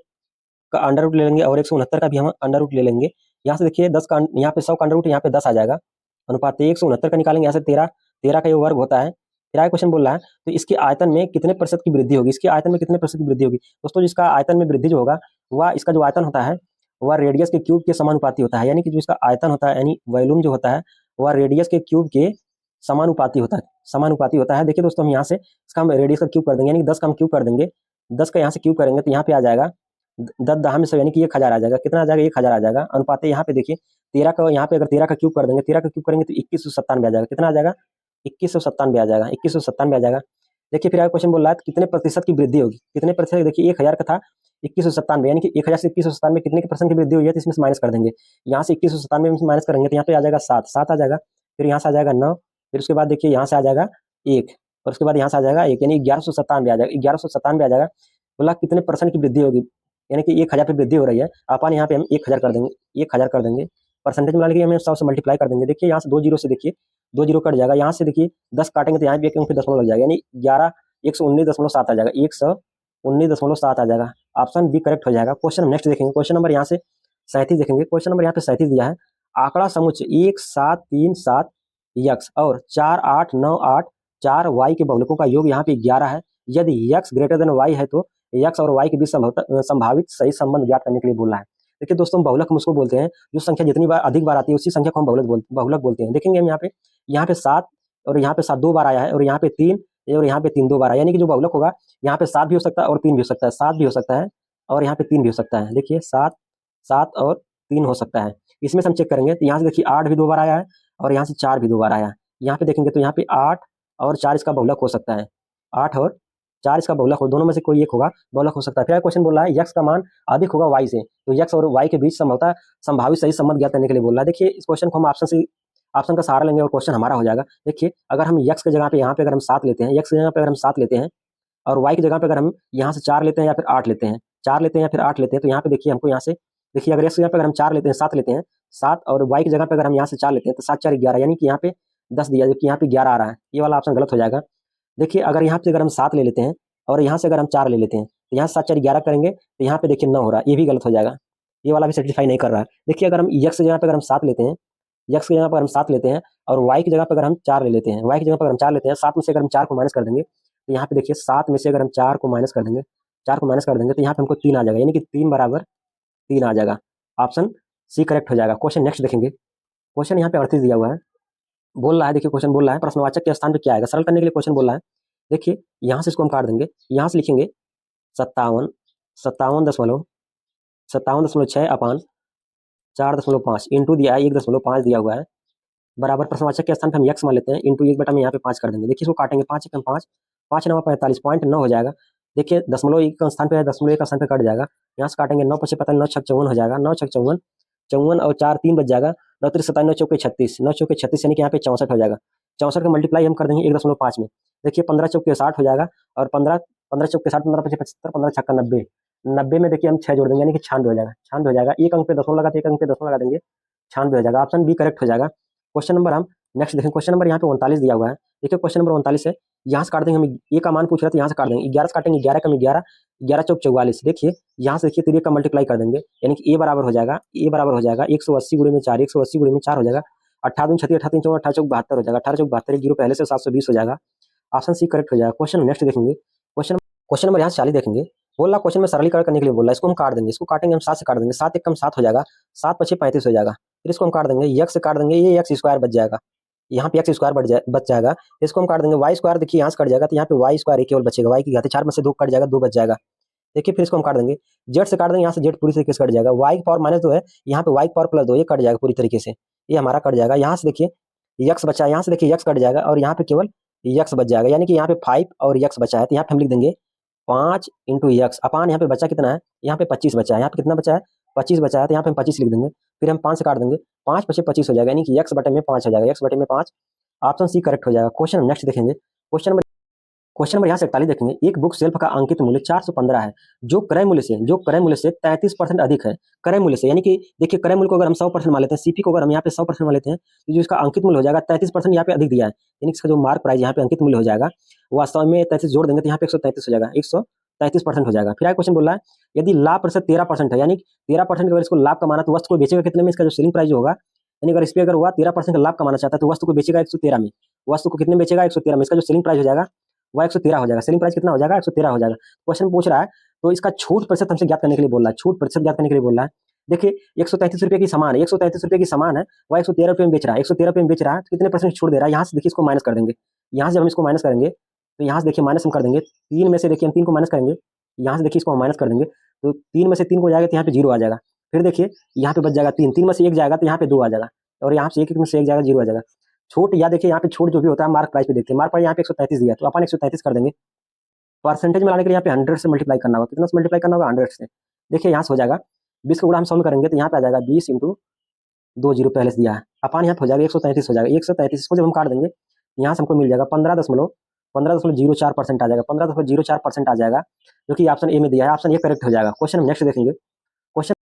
का अंडर रूट ले लेंगे और 169 का भी हम अंडर रूट ले लेंगे। यहाँ से देखिए 10 का, यहाँ पे 100 का अंडर रूट, यहाँ पे 10 आ जाएगा, अनुपात 169 का निकालेंगे, यहाँ से 13 का ये वर्ग होता है। फिर आगे क्वेश्चन बोल रहा है तो इसके आयतन में कितने प्रतिशत की वृद्धि होगी, इसके आयतन में कितने प्रतिशत की वृद्धि होगी। दोस्तों जिसका आयतन में वृद्धि जो होगा वह, इसका जो आयतन होता है वह रेडियस के क्यूब के समानुपाती होता है, यानी कि जो इसका आयतन होता है यानी वॉल्यूम जो होता है वह रेडियस के क्यूब के समानुपाती होता है। देखिए दोस्तों हम यहाँ से इसका हम रेडियस का क्यूब कर देंगे, यानी कि 10 का हम क्यूब कर देंगे, 10 का यहाँ से क्यूब करेंगे तो यहाँ पे आ जाएगा 10 दहा में 100, यानी कि 1000 आ जाएगा, कितना आ जाएगा, 1000 आ जाएगा। अनुपात यहाँ पे देखिए 13 का, यहाँ पे अगर 13 का क्यूब कर देंगे, 13 का क्यूब करेंगे तो 2197 आ जाएगा, कितना आ जाएगा, 2197 आ जाएगा, 2197 आ जाएगा। देखिए फिर आगे क्वेश्चन बोल रहा है कितने प्रतिशत की वृद्धि होगी, कितने प्रतिशत, देखिए 1000 का था 2197, यानी कि 1000 से 2197 कितने के परसेंट की वृद्धि हुई है, तो इसमें से माइनस कर देंगे, यहाँ से 2197 में माइनस करेंगे तो यहाँ पे आ जाएगा 7 आ जाएगा, फिर यहाँ से आ जाएगा 9, फिर उसके बाद देखिए यहाँ से आ जाएगा 1 और उसके बाद यहाँ से आ जाएगा 1, यानी 1197 आ जाएगा, 1197 आ जाएगा। बोला कितने परसेंट की वृद्धि होगी, यानी कि 1000 पे वृद्धि हो रही है, अपन यहाँ पे हम 1000 कर देंगे, 1000 कर देंगे, परसेंटेज में मान लीजिए हमें 100 से मल्टीप्लाई कर देंगे। देखिए यहाँ से 2 जीरो से देखिए 2 जीरो कट जाएगा, यहाँ से देखिए 10 काटेंगे तो यहाँ भी एक फिर दशमलव लग जाएगा, यानी 119.7 आ जाएगा, 119.7 आ जाएगा। ऑप्शन बी करेक्ट हो जाएगा। क्वेश्चन नेक्स्ट देखेंगे, क्वेश्चन नंबर यहाँ से 37 देखेंगे, क्वेश्चन नंबर यहाँ पे 37 दिया है, आंकड़ा समुच्चय 1737 यक्स और 4898 4 वाई के बहुलकों का योग यहाँ पे 11 है, यदि यक्स ग्रेटर देन वाई है तो यक्स और वाई के बीच संभावित सही संबंध ज्ञात करने के लिए बोला है। देखिए दोस्तों बहुलक हम उसको बोलते हैं जो संख्या जितनी बार अधिक बार आती है उसी संख्या को हम बहुलक बोलते हैं। देखेंगे हम यहाँ पे 7 और यहाँ पे 7 2 बार आया है और यहाँ पे 3 और यहाँ पे 3 2 बार आया, यानी कि जो बहुलक होगा यहाँ पे 7 भी हो सकता है और 3 भी हो सकता है, 7 भी हो सकता है और यहाँ पे 3 भी हो सकता है। देखिए 7 और 3 हो सकता है। इसमें से हम चेक करेंगे तो यहाँ से देखिए 8 भी 2 बार आया है और यहाँ से 4 भी 2 बार आया है। यहाँ पे देखेंगे तो यहाँ पे 8 और 4 इसका बहुलक हो सकता है, 8 और 4 इसका बहुलक हो, दोनों में से कोई एक होगा बहुलक हो सकता है। फिर क्वेश्चन बोल रहा है यक्स का मान अधिक होगा वाई से, तो यक्स और वाई के बीच संभावित सही संबंध ज्ञात करने के लिए बोल रहा है। देखिए इस क्वेश्चन को हम ऑप्शन का सहारा लेंगे और क्वेश्चन हमारा हो जाएगा। देखिए अगर हम यक्स की जगह पे यहाँ पे अगर हम 7 लेते हैं, यक्स की जगह पे अगर हम 7 लेते हैं और वाई की जगह पे अगर हम यहाँ से 4 लेते हैं या फिर 8 लेते हैं, 4 लेते हैं या फिर 8 लेते हैं, तो यहाँ पे देखिए हमको यहाँ से देखिए अगर एक्स की जगह पे अगर हम 4 लेते हैं 7 लेते हैं 7 और वाई की जगह पे अगर हम यहाँ से 4 लेते हैं तो 7 4 11, यानी कि यहाँ पे 10 दिया जबकि यहाँ पे 11 आ रहा है, ये वाला ऑप्शन गलत हो जाएगा। देखिए अगर यहाँ पे अगर हम 7 ले लेते हैं और यहाँ से अगर हम 4 ले लेते हैं तो यहाँ 7 4 11 करेंगे तो यहाँ पे देखिए 9 हो रहा है, ये भी गलत हो जाएगा, ये वाला भी सेटिस्फाई नहीं कर रहा है। देखिए अगर हम यक्स की जगह पे अगर हम 7 लेते हैं, यक्स की जगह पर हम 7 लेते हैं और वाई की जगह पर अगर हम 4 ले लेते हैं, वाई की जगह पर हम 4 लेते हैं, 7 में से अगर हम 4 को माइनस कर देंगे तो यहाँ पे देखिए 7 में से अगर हम 4 को माइनस कर देंगे, 4 को माइनस कर देंगे तो यहाँ पे हमको 3 आ जाएगा, यानी कि 3 बराबर 3 आ जाएगा। ऑप्शन सी करेक्ट हो जाएगा। क्वेश्चन नेक्स्ट देखेंगे, क्वेश्चन यहाँ पे 38 दिया हुआ है, बोल रहा है देखिए क्वेश्चन बोल रहा है प्रश्नवाचक के स्थान पे क्या आएगा, सरल करने के लिए क्वेश्चन बोल रहा है। देखिए यहाँ से इसको हम काट देंगे, यहाँ से लिखेंगे 57.6 अपान 4.5 इंटू दिया है 1.5 दिया हुआ है, बराबर प्रश्नवाचक के स्थान पे हम यक्स मान लेते हैं इंटू 1 बटा में यहाँ पे 5 कर देंगे। देखिए इसको काटेंगे 5 1 5 5 9 45 0.9 हो जाएगा। देखिए दशमलव एक का स्थान पे है, दशमलव एक का स्थान पे कट जाएगा, यहाँ से काटेंगे 9 5 45 9 6 54 हो जाएगा, 9 6 54 54 और 4 3 बच जाएगा, 9 3 27, 9 चौके 36, 9 चौके 36 यानी कि यहाँ पे 64 हो जाएगा। 64 का मल्टीप्लाई हम कर देंगे 1.5 में। देखिए 15 चौके 60 हो जाएगा और 15 15 चौके 60, 15 पचे 75, 15 छक्का 90, 90 में देखिए हम 6 जोड़ देंगे यानी कि 96 हो जाएगा। 96 हो जाएगा, एक अंक पे दशमलव लगाते, एक अंक पे दशमलव लगा देंगे, 96 हो जाएगा। ऑप्शन बी करेक्ट हो जाएगा। क्वेश्चन नंबर हम नेक्स्ट देखें। क्वेश्चन नंबर यहाँ पे 39 दिया हुआ है। देखिए क्वेश्चन नंबर 39 है, यहाँ से काट देंगे हम, ए का मान पूछ रहे थे, यहाँ से काट देंगे 11 से काटेंगे, 11 कम 11, 11 चौक 44। देखिए यहाँ से देखिए 3 का मल्टीप्लाई कर देंगे यानी कि ए बराबर हो जाएगा, ए बराबर हो जाएगा 180 गुणे में 4, 180 गुणे में 4 हो जाएगा, 18 36, 18 चौक 18 चौक 72 हो जाएगा, 18 चौक 72, एक जीरो पहले से 720 हो जाएगा। ऑप्शन सी करेक्ट हो जाएगा। क्वेश्चन नेक्स्ट देखेंगे। क्वेश्चन क्वेश्चन नंबर यहाँ से 40 देखेंगे। बोल रहा क्वेश्चन में सरलीकरण करने के लिए बोल रहा है, इसको हम काट देंगे, इसको काटेंगे हम 7 से काट देंगे, 7 एक कम 7 हो जाएगा, 7 पछे 35 हो जाएगा। फिर इसको हम काट देंगे, यक्स से काट देंगे, ये एक्स स्क्वायर बच जाएगा, यहाँ पे एक्स स्क्वायर बच जाएगा। इसको हम काट देंगे, वाई स्क्वायर देखिए यहाँ से कट जाएगा, तो यहाँ पे वाई स्क्वायर केवल बचेगा, वाई की घात 4 में से 2 कट जाएगा, 2 बच जाएगा। देखिए फिर इसको हम काट देंगे, जेड से काट देंगे, यहाँ से जेड पूरी तरीके से कट जाएगा, वाई की पावर -2 है, यहाँ पे वाई की पावर +2, ये कट जाएगा पूरी तरीके से, ये हमारा कट जाएगा। यहाँ से देखिए यक्स बचा है, यहाँ से देखिए यक्स कट जाएगा और यहाँ पे केवल यक्स बच जाएगा, यानी कि यहाँ पे 5 और यक्स बचा है, तो यहाँ पे हम लिख देंगे 5 इंटू यक्स अपान यहाँ पे बचा कितना है, यहाँ पे 25 बचा है, यहाँ पे कितना बचा है 25 बचा है, तो यहाँ पे हम 25 लिख देंगे। फिर हम 5 से काट देंगे, 5 पछे 25 हो जाएगा, यानी कि यक्स बटे में 5 हो जाएगा, यक्स बटे में 5। ऑप्शन सी करेक्ट हो जाएगा। क्वेश्चन नेक्स्ट देखेंगे। क्वेश्चन नंबर यहाँ से 41 देखेंगे। एक बुक सेल्फ का अंकित मूल्य 415 है, जो क्रय मूल्य से 33% अधिक है। क्रय मूल्य से यानी कि देखिए क्रय मूल्य को अगर हम 100% मान लेते हैं, सीपी को अगर हम यहाँ पे 100% मान लेते हैं, तो जो इसका अंकित मूल्य हो जाएगा 33% यहाँ पे अधिक दिया है, यानी इसका जो मार्क प्राइस यहाँ पे अंकित मूल्य हो जाएगा वास्तव में 33 जोड़ देंगे तो यहाँ पे 133 हो जाएगा, 133% हो जाएगा। फिर आगे क्वेश्चन बोल रहा है, यदि लाभ प्रतिशत 13% है, यानी 13% अगर इसको लाभ कमाना तो वस्तु को बेचेगा कितने में, इसका जो सेलिंग प्राइस होगा, यानी अगर इस पे अगर हुआ 13% का लाभ कमाना चाहता है तो वस्तु को बेचेगा 113 में, वस्तु को कितने बेचेगा 113 में, इसका जो सेलिंग प्राइस हो जाएगा वह 113 हो जाएगा। सेलिंग प्राइस कितना हो जाएगा 113 हो जाएगा। क्वेश्चन पूछ रहा है तो इसका छूट प्रतिशत हमसे ज्ञात करने के लिए बोल रहा है, छूट प्रतिशत ज्ञात करने के लिए बोल रहा है। देखिए 133 रुपये की सामान है, 133 रुपये की सामान है, वह 113 रुपये में बेच रहा है, 113 रुपये में बेच रहा है, तो कितने परसेंट छूट दे रहा है, यहाँ से देखिए इसको माइनस कर देंगे, यहाँ से जब हम इसको माइनस करेंगे तो यहाँ से देखिए माइनस हम कर देंगे, 3 में से देखिए हम 3 को माइनस करेंगे, यहाँ से देखिए इसको हम माइनस कर देंगे, तो 3 में से 3 को जाएगा तो यहाँ पे 0 आ जाएगा। फिर देखिए यहाँ पे बच जाएगा 3, 3 में से 1 जाएगा तो यहाँ पे 2 आ जाएगा, और यहाँ से 1 में से 1 जाएगा 0 आ जाएगा। छूट या देखिए यहाँ पे छूट जो भी होता है मार्क प्राइस पे देखते हैं, मार्क प्राइस यहाँ पे 133 दिया तो अपन 133 कर देंगे। परसेंटेज में लाने के लिए यहाँ पे 100 से मल्टीप्लाई करना होगा, कितना से मल्टीप्लाई करना होगा 100 से। देखिए यहाँ से हो जाएगा 20 का गुणा हम सॉल्व करेंगे तो यहाँ पे आ जाएगा 20 इंटू 2 जीरो पहले से दिया है, अपान यहाँ पे हो जाएगा 133 हो जाएगा, 133 को जब हम काट देंगे यहाँ से हमको मिल जाएगा 15.04% आ जाएगा, 15.04% आ जाएगा, जो कि ऑप्शन ए में दिया है, ऑप्शन ए करेक्ट हो जाएगा। क्वेश्चन हम नेक्स्ट देखेंगे। क्वेश्चन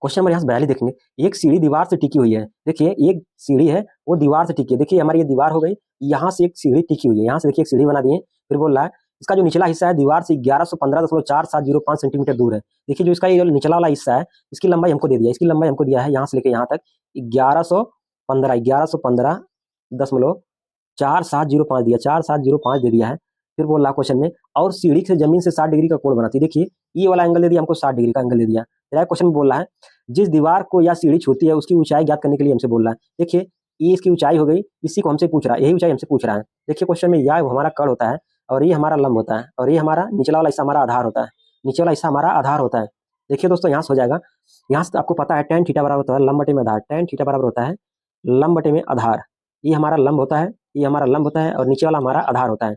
क्वेश्चन नंबर यहाँ से 42 देखेंगे। एक सीढ़ी दीवार से टिकी हुई है, देखिए एक सीढ़ी है वो दीवार से टिकी है, देखिए हमारी ये दीवार हो गई, यहाँ से एक सीढ़ी टिकी हुई है, यहाँ से देखिए एक सीढ़ी बना दिए। फिर बोल रहा है इसका जो निचला हिस्सा है दीवार से 1115.4705 सेंटीमीटर दूर है। देखिए जो इसका ये निचला वाला हिस्सा है इसकी लंबाई हमको दे दिया, इसकी लंबाई हमको दिया है यहाँ से लेके यहाँ तक 1115.4705 दिया, 4705 दे दिया है। फिर बोल रहा क्वेश्चन में और सीढ़ी से जमीन से 60 डिग्री का कोण बनाती है, देखिए ये वाला एंगल दे दिया हमको, 60 डिग्री का एंगल दे दिया। क्वेश्चन बोल रहा है जिस दीवार को या सीढ़ी छूती है उसकी ऊंचाई ज्ञात करने के लिए हमसे बोल रहा है। देखिए ये इसकी ऊंचाई हो गई, इसी को हमसे पूछ रहा है, यही ऊंचाई हमसे पूछ रहा है। देखिए क्वेश्चन में यह हमारा कड़ होता है और ये हमारा लंब होता है और ये हमारा निचला वाला हिस्सा हमारा आधार होता है, नीचे वाला हिस्सा हमारा आधार होता है। देखिए दोस्तों यहाँ से हो जाएगा, यहाँ से आपको पता है tan थीटा बराबर होता है लंब बटे में आधार, tan थीटा बराबर होता है लंब बटे में आधार, ये हमारा लंब होता है, ये हमारा लंब होता है और नीचे वाला हमारा आधार होता है।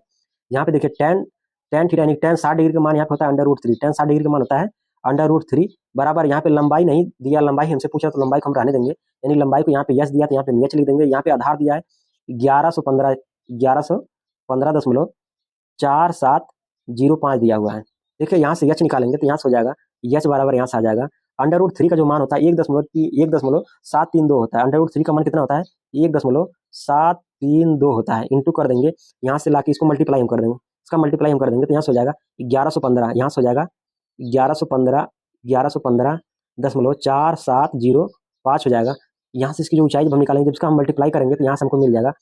यहाँ पे देखिए tan थीटा यानी tan 60 डिग्री का मान यहाँ पे होता है √3, tan 60 डिग्री का मान होता है √3 बराबर, यहाँ पे लंबाई नहीं दिया, लंबाई हमसे पूछा तो लंबाई को हम रहने देंगे, यानी लंबाई को यहाँ पे यस दिया तो यहाँ पे एच लिख देंगे। यहाँ पे आधार दिया है 1115.4705 दिया हुआ है। देखिए यहाँ से एच निकालेंगे तो यहाँ से हो जाएगा एच बराबर यहाँ से आ जाएगा √3 का जो मान होता है 1.732 होता है, √3 का मान कितना होता है 1.732 होता है, इंटू कर देंगे, यहाँ से लाके इसको मल्टीप्लाई हम कर देंगे, इसका मल्टीप्लाई हम कर देंगे तो यहाँ से हो जाएगा 1115, यहाँ से हो जाएगा 1115.4705 हो जाएगा। यहाँ से इसकी जो ऊंचाई जब हम निकालेंगे, जब इसका हम मल्टीप्लाई करेंगे तो यहाँ से हमको मिल जाएगा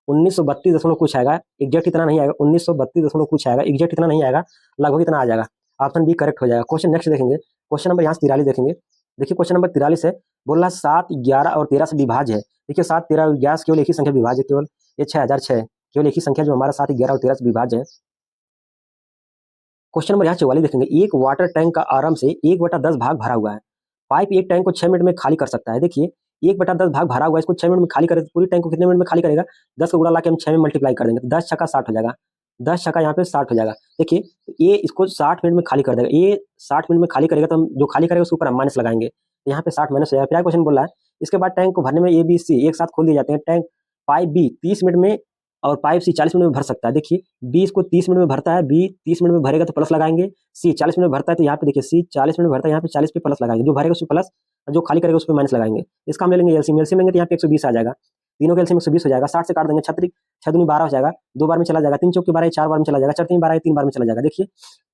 1932 दशमलव कुछ आएगा, एग्जैक्ट इतना नहीं आएगा, 1932 दशमलव कुछ आएगा, एग्जैक्ट इतना नहीं आएगा, लगभग इतना आ जाएगा। ऑप्शन बी करेक्ट हो जाएगा। क्वेश्चन नेक्स्ट देखेंगे। क्वेश्चन नंबर यहाँ से 43 देखेंगे। देखिए क्वेश्चन नंबर 43 है, बोल रहा 7, 11 और 13 से विभाज्य है। देखिए 7, 13 और 11 केवल एक ही संख्या विभाज्य, केवल ये 6006 केवल एक ही संख्या जो हमारा 7, 11 और 13 से विभाज्य है। क्वेश्चन नंबर यहाँ 44 देखेंगे। एक वाटर टैंक का आराम से 1/10 भाग भरा हुआ है, पाइप एक टैंक को 6 मिनट में खाली कर सकता है। देखिए 1/10 भाग भरा हुआ है, इसको 6 मिनट में खाली करे तो पूरी टैंक को कितने मिनट में खाली करेगा, 10 का गुणा लाके हम 6 में मल्टीप्लाई कर देंगे तो 10 छक्का 60 हो जाएगा, 10 छक्का यहाँ पे 60 हो जाएगा। देखिए ये इसको 60 मिनट में खाली कर देगा, ये 60 मिनट में खाली करेगा तो हम जो खाली करेगा उसके ऊपर हम माइनस लगाएंगे, तो यहाँ पे 60 माइनस हो जाएगा। फिर क्वेश्चन बोल रहा है इसके बाद टैंक को भरने में ए बी सी एक साथ खोल दिए जाते हैं। टैंक पाइप बी 30 मिनट में और पाइप सी 40 मिनट में भर सकता है। देखिए बी इसको 30 मिनट में भरता है, बी 30 मिनट में भरेगा तो प्लस लगाएंगे, सी 40 मिनट में भरता है तो यहाँ पे देखिए सी 40 मिनट में भरता है, यहाँ पे 40 पे प्लस लगाएंगे, जो भरेगा उस पर प्लस, जो खाली करेगा उस पर माइनस लगाएंगे। इसका हम ले लेंगे एलसीएम, एलसीएम लेंगे तो यहाँ पे 120 आ जाएगा, तीनों का एलसीएम 120 हो जाएगा। 60 से काट देंगे, 6 दूनी 12 हो जाएगा, 2 बार में चला जाएगा, 3 चौक के 12 4 बार में चला जाएगा, 4 3 12 3 बार में चला जाएगा। देखिए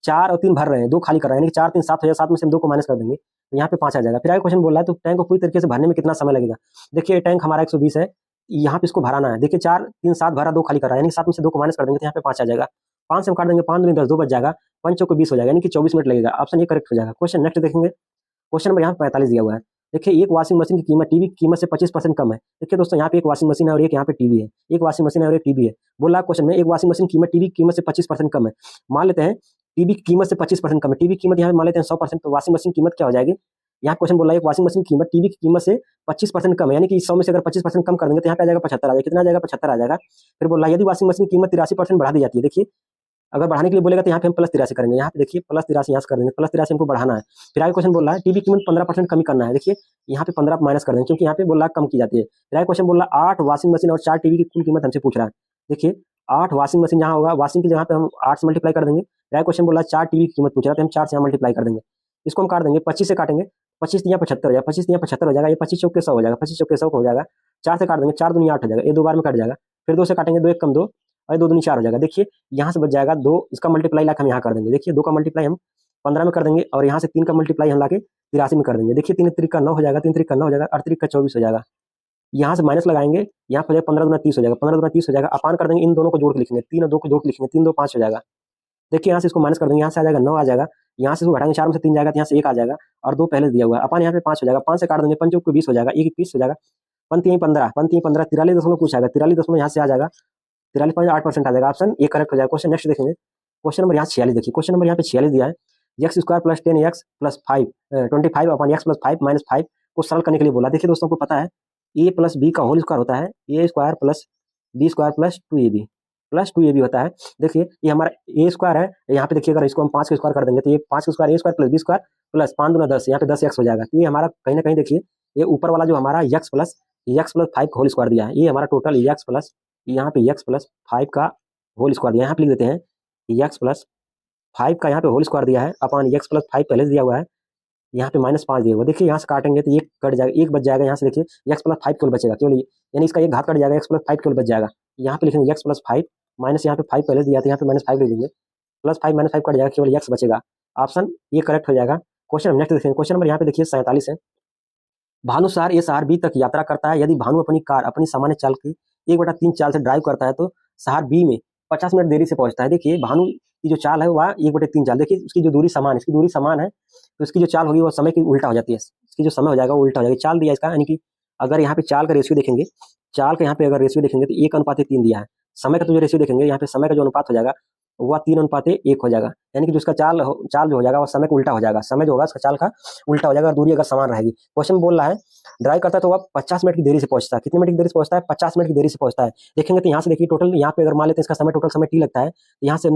4 और 3 भर रहे हैं, 2 खाली कर रहे हैं, यानी कि 4 3 7 हो जाएगा, 7 में से हम 2 को माइनस कर देंगे तो यहाँ पे 5 आ जाएगा। फिर आगे क्वेश्चन बोल रहा है तो टैंक को पूरी तरीके से भरने में कितना समय लगेगा। देखिए टैंक हमारा 120 है, यहाँ पे इसको भराना है। देखिए 4 3 7 भरा, 2 खाली कर रहा है, यानी 7 में से 2 को माइनस कर देंगे तो यहाँ पे 5 आ जाएगा। 5 से हम काट देंगे, 5 दूनी 10, 2 बच जाएगा, 5 चौक 20 हो जाएगा, यानी कि 24 मिनट लगेगा। ऑप्शन ये करेक्ट हो जाएगा। क्वेश्चन नेक्स्ट देखेंगे, क्वेश्चन नंबर यहाँ 45 दिया हुआ है। देखिए एक वॉशिंग मशीन की कीमत टीवी की कीमत से 25% कम है। देखिए दोस्तों यहाँ पे एक वॉशिंग मशीन है और एक यहाँ पे टीवी है, एक वॉशिंग मशीन है और एक टीवी है। बोला क्वेश्चन में एक वॉशिंग मशीन कीमत टीवी की कीमत से 25% कम है। मान लेते हैं टीवी की कीमत से 25% कम है, टीवी की कीमत यहाँ मान लेते हैं 100%, तो वॉशिंग मशीन कीमत क्या हो जाएगी। यहाँ क्वेश्चन बोला है एक वॉशिंग मशीन की कीमत टीवी की कीमत से 25% कम है, यानी कि 100 में से अगर 25% कम कर देंगे तो यहाँ पे आ जाएगा 75 आ जाएगा। कितना आ जाएगा, 75 आ जाएगा। फिर बोला यदि वॉशिंग मशीन की कीमत 83% बढ़ा दी जाती है। देखिए अगर बढ़ाने के लिए बोलेगा तो यहाँ पे हम प्लस 83 करेंगे, यहाँ पे देखिए प्लस 83 यहाँ से कर देंगे, प्लस 83 हमको बढ़ाना है। फिर आगे क्वेश्चन बोल रहा है टीवी की कीमत 15% कमी करना है। देखिए यहाँ पे 15 माइनस कर देंगे क्योंकि यहाँ पे बोल रहा है कम की जाती है। फिर आगे क्वेश्चन बोल रहा है 8 वॉशिंग मशीन और 4 टीवी की कुल कीमत हमसे पूछ रहा है। देखिए 8 वॉशिंग मशीन जहाँ होगा, वॉशिंग की जगह पे हम 8 से मल्टीप्लाई कर देंगे। फिर आगे क्वेश्चन बोल रहा है 4 टीवी की कीमत पूछ रहा है तो हम 4 से यहाँ मल्टीप्लाई कर देंगे। इसको हम काट देंगे, 25 से काटेंगे, 25 यहाँ 75 हो जाएगा, 25 यहाँ 75 हो जाएगा, ये 25 चौक के 100 हो जाएगा, 25 चौक के 100 हो जाएगा। 4 से काट देंगे, 4 दूनी 8 हो जाएगा, ये 2 बार में कट जाएगा। फिर 2 से काटेंगे, 2 1 कम 2 और 2 दूनी 4 हो जाएगा। देखिए यहाँ से बच जाएगा 2, इसका मल्टीप्लाई लाके हम यहाँ कर देंगे। देखिए 2 का मल्टीप्लाई हम 15 में कर देंगे और यहाँ से 3 का मल्टीप्लाई हम लाके 83 में कर देंगे। देखिए 3 3 का 9 हो जाएगा, 3 3 का 9 हो जाएगा, 8 3 का 24 हो जाएगा। यहाँ से माइनस लगाएंगे, यहाँ पर 15 दूना 30 हो जाएगा, 15 दूना 30 हो जाएगा। अपान कर देंगे, इन दोनों को जोड़ के लिखेंगे, 3 और 2 को जोड़ के लिखेंगे, 3 2 5 हो जाएगा। देखिए यहाँ से इसको माइनस कर देंगे, यहाँ से आ जाएगा 9 आ जाएगा, यहाँ से इसको घटाएंगे, 4 में से 3 जाएगा तो यहाँ से 1 आ जाएगा और 2 पहले दिया हुआ है। अपन यहाँ पे 5 हो जाएगा, 5 से काट देंगे, 5 चौक 20 हो जाएगा, 1 21 हो जाएगा, 5 3 15, 5 3 15, 43 दशमलव कुछ आएगा, 43 दशमलव यहाँ से आ जाएगा, 43.8% आ जाएगा। ऑप्शन ये करेक्ट हो जाएगा। क्वेश्चन नेक्स्ट देखेंगे, क्वेश्चन नंबर यहाँ 46 देखिए, क्वेश्चन नंबर यहाँ पे 46 दिया है। X square plus 10x plus 5 25 upon x plus 5 minus 5 को सरल करने के लिए बोला। देखिए दोस्तों को पता है ए प्लस बी का होल स्क्वायर होता है A square plus B square plus 2ab plus 2ab होता है। देखिए ये हमारा ए स्क्वायर है, यहाँ पे देखिए अगर इसको हम 5 का स्क्वायर कर देंगे तो ये 5 का square A square plus B square plus 5 दूना 10, यहाँ पे 10x हो जाएगा। तो ये हमारा कहीं ना कहीं देखिए ये ऊपर वाला जो हमारा x प्लस 5 का होल स्क्वायर दिया है, ये हमारा टोटल x प्लस यहाँ पे x प्लस 5 का होल स्क्वायर दिया है। यहाँ पे लिख देते हैं x प्लस 5 का यहाँ पे होल स्क्वायर दिया है अपॉन x प्लस 5 पहले से दिया हुआ है, यहाँ पे -5 दिया हुआ। देखिए यहाँ से काटेंगे तो एक कट जाएगा, एक बच जाएगा। यहाँ से देखिए x प्लस 5 केवल बचेगा, केवल यानी इसका एक घात कट जाएगा, x प्लस 5 केवल बच जाएगा। यहाँ पे लिखेंगे x प्लस 5 माइनस यहाँ पे 5 पहले दिया था, यहाँ पे -5 ले देंगे, प्लस 5 -5 कट जाएगा, केवल x बचेगा। ऑप्शन ये करेक्ट हो जाएगा। क्वेश्चन नेक्स्ट देखेंगे, क्वेश्चन नंबर यहाँ पे देखिए 47 है। भानु शहर ए शहर बी तक यात्रा करता है। यदि भानु अपनी कार अपनी सामान्य चाल की 1/3 चाल से ड्राइव करता है तो शहर बी में 50 मिनट देरी से पहुंचता है। देखिए भानु की जो चाल है वह 1/3 चाल, देखिए उसकी जो दूरी समान है, इसकी दूरी समान है तो इसकी जो चाल होगी वो समय की उल्टा हो जाती है, इसकी जो समय हो जाएगा वो उल्टा हो जाएगा। चाल दिया इसका, यानी कि अगर यहाँ पे चाल का रेशियो देखेंगे, चाल का यहाँ पे अगर रेशियो देखेंगे तो 1:3 दिया है। समय का तो जो रेशियो देखेंगे यहाँ पे समय का जो अनुपात हो जाएगा वह 3:1 हो जाएगा, यानी कि जो उसका चाल जो हो जाएगा वो समय का उल्टा हो जाएगा, समय जो होगा उसका चाल का उल्टा हो जाएगा और दूरी अगर समान रहेगी। क्वेश्चन बोल रहा है ड्राइव करता है तो वह 50 मिनट की देरी से पहुंचता है। कितने मिनट की देरी से पहुंचता है, 50 मिनट की देरी से पहुंचता है। देखेंगे तो यहाँ से देखिए टोटल यहाँ पे अगर मान लेते हैं इसका समय टोटल समय टी लगता है, तो यहाँ से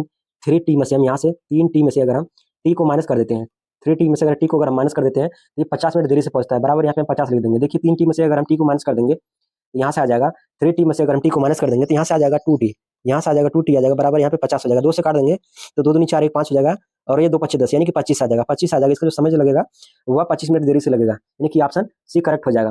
3t में से हम यहाँ से 3t में से अगर हम टी को माइनस कर देते हैं, 3t में से अगर टी को अगर हम माइनस कर देते हैं तो ये 50 मिनट देरी से पहुंचता है, बराबर यहाँ पे हम 50 लिख देंगे। देखिए 3t में से अगर हम टी को माइनस कर देंगे तो यहाँ से आ जाएगा 3t में से अगर हम टी को माइनस कर देंगे तो यहाँ से आ जाएगा 2t, यहाँ से आ जाएगा 2t आ जाएगा, बराबर यहाँ पे 50 हो जाएगा। 2 से काट देंगे तो 2 दूनी 4 1 5 हो जाएगा और ये 2 5 10, यानी कि 25 आ जाएगा, 25 आ जाएगा। इसका जो समय जो लगेगा वह 25 मिनट देरी से लगेगा, यानी कि ऑप्शन सी करेक्ट हो जाएगा।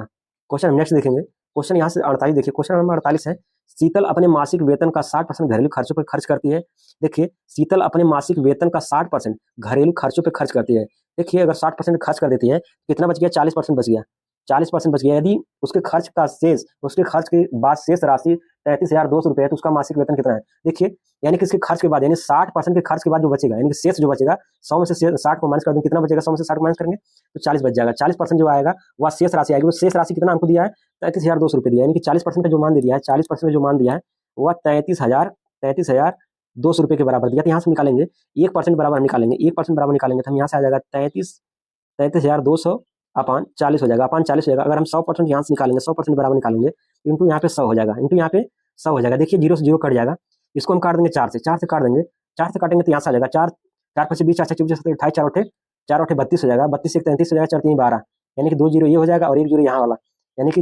क्वेश्चन नेक्स्ट देखेंगे, क्वेश्चन यहाँ से 48 देखिए, क्वेश्चन नंबर 48 है। शीतल अपने मासिक वेतन का 60% घरेलू खर्चों पर खर्च करती है। देखिए शीतल अपने मासिक वेतन का 60% घरेलू खर्चों पर खर्च करती है। देखिए अगर 60% खर्च कर देती है कितना बच गया, 40% बच गया, 40% बच गया। यदि उसके खर्च का शेष, उसके खर्च के बाद शेष राशि 33,200 रुपये है तो उसका मासिक वेतन कितना है। देखिए यानी कि इसके खर्च के बाद यानी 60% के खर्च के बाद जो बचेगा, यानी कि शेष जो बचेगा 100 में से 60 को माइनस कर देंगे, कितना बचेगा, 100 में से 60 माइनस करेंगे तो 40 बच जाएगा। 40% जो आएगा वह शेष राशि आएगी। वो शेष राशि कितना हमको दिया है, 33,200 रुपये दिया, यानी कि 40% का जो मान दिया है, 40% का जो मान दिया है वह 33,200 रुपये के बराबर दिया। तो यहाँ से निकालेंगे 1% बराबर निकालेंगे, 1% बराबर निकालेंगे तो हम यहाँ से आ जाएगा 33,200 अपान 40 हो जाएगा, अपान 40 हो जाएगा। अगर हम 100% यहाँ से निकालेंगे, 100% बराबर निकालेंगे इंटू यहाँ पे 100 हो जाएगा, इंटू यहाँ पे 100 हो जाएगा। देखिए 0 से 0 कट जाएगा, इसको हम काट देंगे 4 से काट देंगे, 4 से काटेंगे तो यहाँ से आ जाएगा 4 4 5 20 4 6 24 27 28 4 8 32 हो जाएगा, 32 से 33 हो जाएगा, 4 3 12, यानी कि 2 जीरो ये हो जाएगा और 1 जीरो यहाँ वाला, यानी कि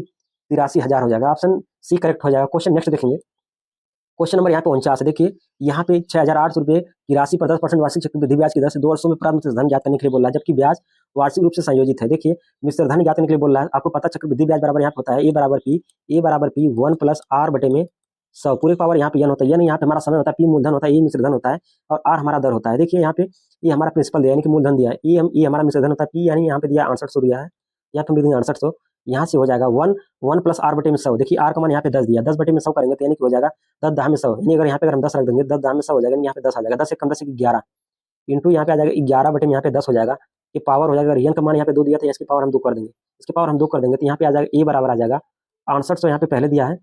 83,000 हो जाएगा। ऑप्शन सी करेक्ट हो जाएगा। क्वेश्चन नेक्स्ट देखेंगे। क्वेश्चन नंबर यहाँ पे 49 है। देखिए यहाँ पे 6,800 रुपये की राशि पर 10% वार्षिक चक्रवृद्धि ब्याज की दर से 2 वर्षों में प्राप्त मिश्र धन ज्ञात करने के लिए बोल रहा है, जबकि ब्याज वार्षिक रूप से संयोजित है। देखिए मिश्र धन ज्ञात करने के लिए बोल रहा है। आपको पता चक्रवृद्धि ब्याज बराबर यहाँ पे होता है ए बराबर पी 1 प्लस आर बटे में 100 पूरे पावर यहाँ पे एन होता है। यानी यहाँ पे हमारा समय होता है, पी मूलधन होता है, ए मिश्र धन होता है और आर हमारा दर होता है। देखिए यहाँ पे ये हमारा प्रिंसिपल दिया यानी कि मूलधन दिया है, ये हमारा मिश्र धन होता है, पी यानी यहाँ पे दिया 6800 दिया है, यहाँ पे देंगे 6800। यहाँ से हो जाएगा 1 प्लस आर बटे में 100। देखिए आर का मान यहाँ पे 10 दिया, 10 बटे में 100 करेंगे तो यानी कि हो जाएगा 10 10 में 100, यानी अगर यहाँ पे अगर हम 10 रख देंगे 10 10 में 100 हो जाएगा, यहाँ पे 10 आ जाएगा, 10 से कम 10 से 11 इंटू यहाँ पे आ जाएगा 11 बटे में यहाँ पे 10 हो जाएगा। ये पावर हो जाएगा, रियल का मान यहाँ पे 2 दिया था, इसकी पावर हम 2 कर देंगे, इसकी पावर हम 2 कर देंगे तो यहाँ पे आ जाएगा ए बराबर आ जाएगा 6800 यहाँ पे पहले दिया है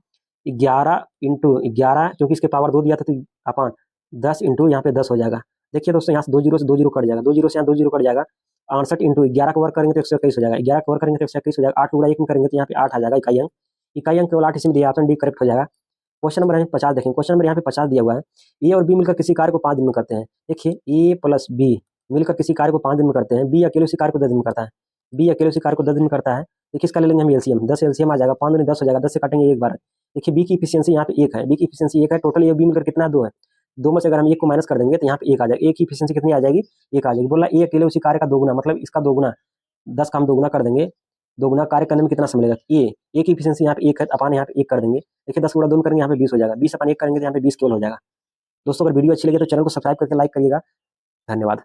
11 इंटू 11, क्योंकि इसके पावर 2 दिया था तो अपन 10 इंटू यहाँ पे 10 हो जाएगा। देखिए दोस्तों यहाँ से 2 जीरो से 2 जीरो कट जाएगा, 2 जीरो से यहाँ 2 जीरो कट जाएगा, 68 इंटू 11 को वर्क करेंगे तो 121 हो जाएगा, 11 को वर्क करेंगे तो 121 हो जाएगा, 8 गुणा 1 में करेंगे तो यहाँ पे 8 आ जाएगा इकाई अंक केवल 8 इसमें दिया, ऑप्शन डी करेक्ट हो जाएगा। क्वेश्चन नंबर 50 देखें। क्वेश्चन नंबर यहाँ पे 50 दिया हुआ है, ए और बी मिलकर किसी कार्य को 5 दिन में करते हैं। देखिए ए प्लस बी मिलकर किसी कार्य को 5 दिन में करते हैं, बी अकेले उसी कार्य को 10 दिन में करता है, बी अकेले उसी कार्य को 10 दिन में करता है। देखिए इसका ले लेंगे हम एलसीएम, 10 एलसीएम आ जाएगा, 5 दूनी 10 हो जाएगा, 10 से काटेंगे एक बार। देखिए बी की इफिशियंसी यहाँ पे 1 है, बी की इफिशियंसी 1 है, टोटल ये बी मिलकर कितना 2 है, 2 में से अगर हम 1 को माइनस कर देंगे तो यहाँ पे 1 आ जाएगा, ए की इफिशियंसी कितनी आ जाएगी 1 आ जाएगी। बोला ए अकेले उसी कार्य का दोगुना, मतलब इसका दोगुना 10 का हम दोगुना कर देंगे, दोगुना कार्य करने में कितना समय लगेगा, ए की इफिशियंसी यहाँ पे 1 है, अपन यहाँ पे 1 कर देंगे। देखिए 10 गुणा 2 करेंगे यहाँ पे 20 हो जाएगा, 20 अपन 1 करेंगे तो यहाँ पे 20 केवल हो जाएगा। दोस्तों अगर वीडियो अच्छी लगे तो चैनल को सब्सक्राइब करके लाइक करिएगा। धन्यवाद।